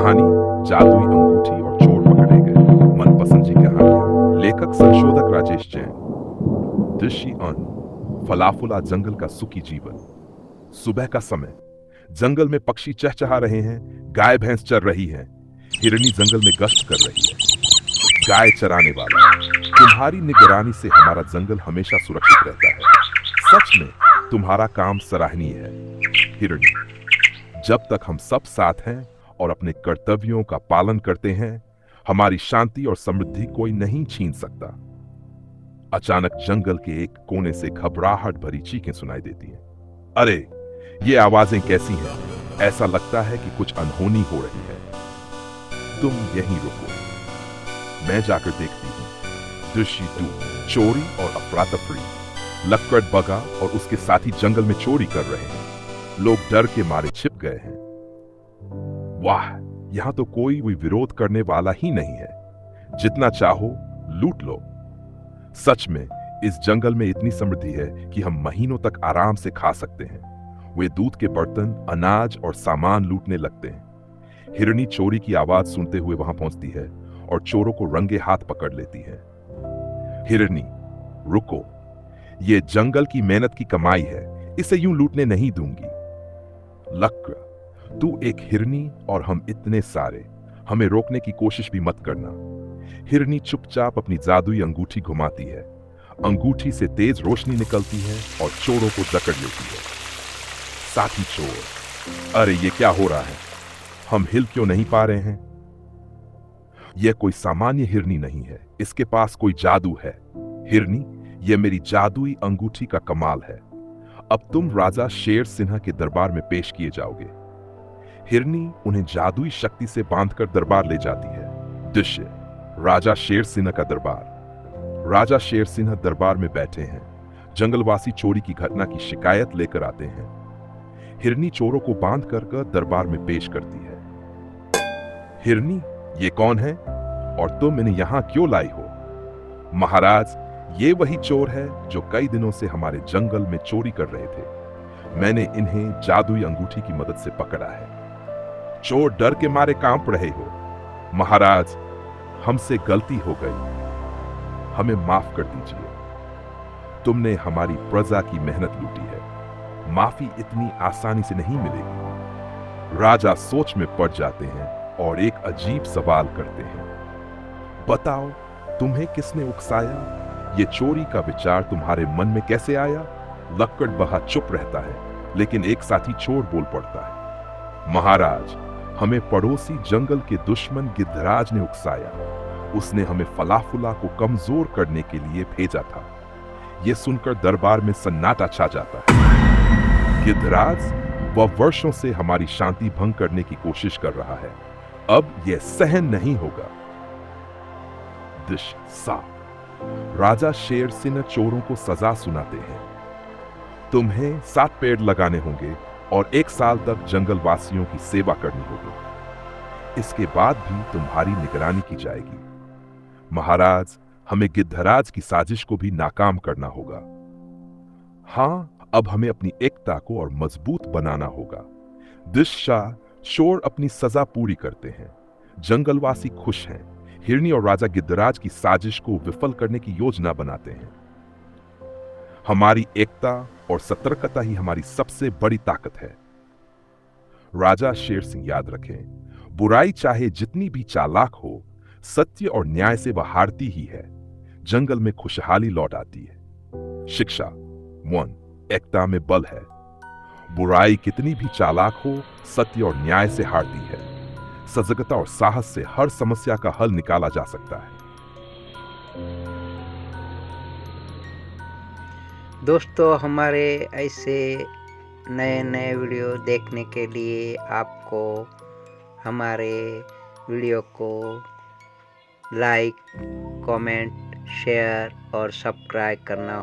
कहानी जादुई अंगूठी और चोर पकड़े गए। मनपसंद की कहानियां, लेखक संशोधक राजेश जैन। दृश्य अन फलाफुला जंगल का सुखी जीवन। सुबह का समय, जंगल में पक्षी चहचहा रहे हैं, गाय भैंस चर रही है, हिरनी जंगल में गश्त कर रही है। गाय चराने वाला, तुम्हारी निगरानी से हमारा जंगल हमेशा सुरक्षित रहता है। सच में तुम्हारा काम सराहनीय है। हिरनी, जब तक हम सब साथ हैं और अपने कर्तव्यों का पालन करते हैं, हमारी शांति और समृद्धि कोई नहीं छीन सकता। अचानक जंगल के एक कोने से घबराहट भरी चीखें सुनाई देती हैं। अरे, ये आवाजें कैसी हैं? ऐसा लगता है कि कुछ अनहोनी हो रही है। तुम यहीं रुको, मैं जाकर देखती हूँ। दृश्य 2, चोरी और अफरा तफरी। लक्कड़ बगा और उसके साथी जंगल में चोरी कर रहे हैं। लोग डर के मारे छिप गए हैं। वाह, यहां तो कोई भी विरोध करने वाला ही नहीं है। जितना चाहो लूट लो। सच में इस जंगल में इतनी समृद्धि है कि हम महीनों तक आराम से खा सकते हैं। वे दूध के बर्तन, अनाज और सामान लूटने लगते हैं। हिरनी चोरी की आवाज सुनते हुए वहां पहुंचती है और चोरों को रंगे हाथ पकड़ लेती है। हिरनी, रुको, ये जंगल की मेहनत की कमाई है, इसे यूं लूटने नहीं दूंगी। लक्र, तू एक हिरनी और हम इतने सारे, हमें रोकने की कोशिश भी मत करना। हिरनी चुपचाप अपनी जादुई अंगूठी घुमाती है। अंगूठी से तेज रोशनी निकलती है और चोरों को जकड़ लेती है। साथी चोर, अरे ये क्या हो रहा है? हम हिल क्यों नहीं पा रहे हैं? यह कोई सामान्य हिरनी नहीं है, इसके पास कोई जादू है। हिरनी, यह मेरी जादुई अंगूठी का कमाल है। अब तुम राजा शेर सिन्हा के दरबार में पेश किए जाओगे। हिरनी उन्हें जादुई शक्ति से बांधकर दरबार ले जाती है। दृश्य, राजा शेर सिन्हा का दरबार। राजा शेर सिन्हा दरबार में बैठे हैं। जंगलवासी चोरी की घटना की शिकायत लेकर आते हैं। हिरनी चोरों को बांध कर दरबार में पेश करती है। हिरनी, ये कौन है और तुम इन्हें यहां क्यों लाई हो? महाराज, ये वही चोर है जो कई दिनों से हमारे जंगल में चोरी कर रहे थे। मैंने इन्हें जादुई अंगूठी की मदद से पकड़ा है। चोर डर के मारे कांप रहे हो। महाराज, हमसे गलती हो गई, हमें माफ कर दीजिए। तुमने हमारी प्रजा की मेहनत लूटी है, माफी इतनी आसानी से नहीं मिलेगी। राजा सोच में पड़ जाते हैं और एक अजीब सवाल करते हैं। बताओ, तुम्हें किसने उकसाया? ये चोरी का विचार तुम्हारे मन में कैसे आया? लक्कड़ बहा चुप रहता है, लेकिन एक साथी चोर बोल पड़ता है। महाराज, हमें पड़ोसी जंगल के दुश्मन गिद्धराज ने उकसाया। उसने हमें फलाफुला को कमजोर करने के लिए भेजा था। यह सुनकर दरबार में सन्नाटा छा जाता है। गिद्धराज, वह वर्षों से हमारी शांति भंग करने की कोशिश कर रहा है। अब यह सहन नहीं होगा। दृश्य 7, राजा शेर सिन्हा चोरों को सजा सुनाते हैं। तुम्हें 7 पेड़ लगाने होंगे और 1 साल तक जंगल वासियों की सेवा करनी होगी। इसके बाद भी तुम्हारी निगरानी की जाएगी। महाराज, हमें गिद्धराज की साजिश को भी नाकाम करना होगा। हाँ, अब हमें अपनी एकता को और मजबूत बनाना होगा। दिशाह, चोर अपनी सजा पूरी करते हैं। जंगलवासी खुश हैं। हिरनी और राजा गिद्धराज की साजिश को विफल करने की योजना बनाते हैं। हमारी एकता और सतर्कता ही हमारी सबसे बड़ी ताकत है। राजा शेर सिंह, याद रखें, बुराई चाहे जितनी भी चालाक हो, सत्य और न्याय से वह हारती ही है। जंगल में खुशहाली लौट आती है। शिक्षा 1, एकता में बल है। बुराई कितनी भी चालाक हो, सत्य और न्याय से हारती है। सजगता और साहस से हर समस्या का हल निकाला जा सकता है। दोस्तों, हमारे ऐसे नए नए वीडियो देखने के लिए आपको हमारे वीडियो को लाइक, कमेंट, शेयर और सब्सक्राइब करना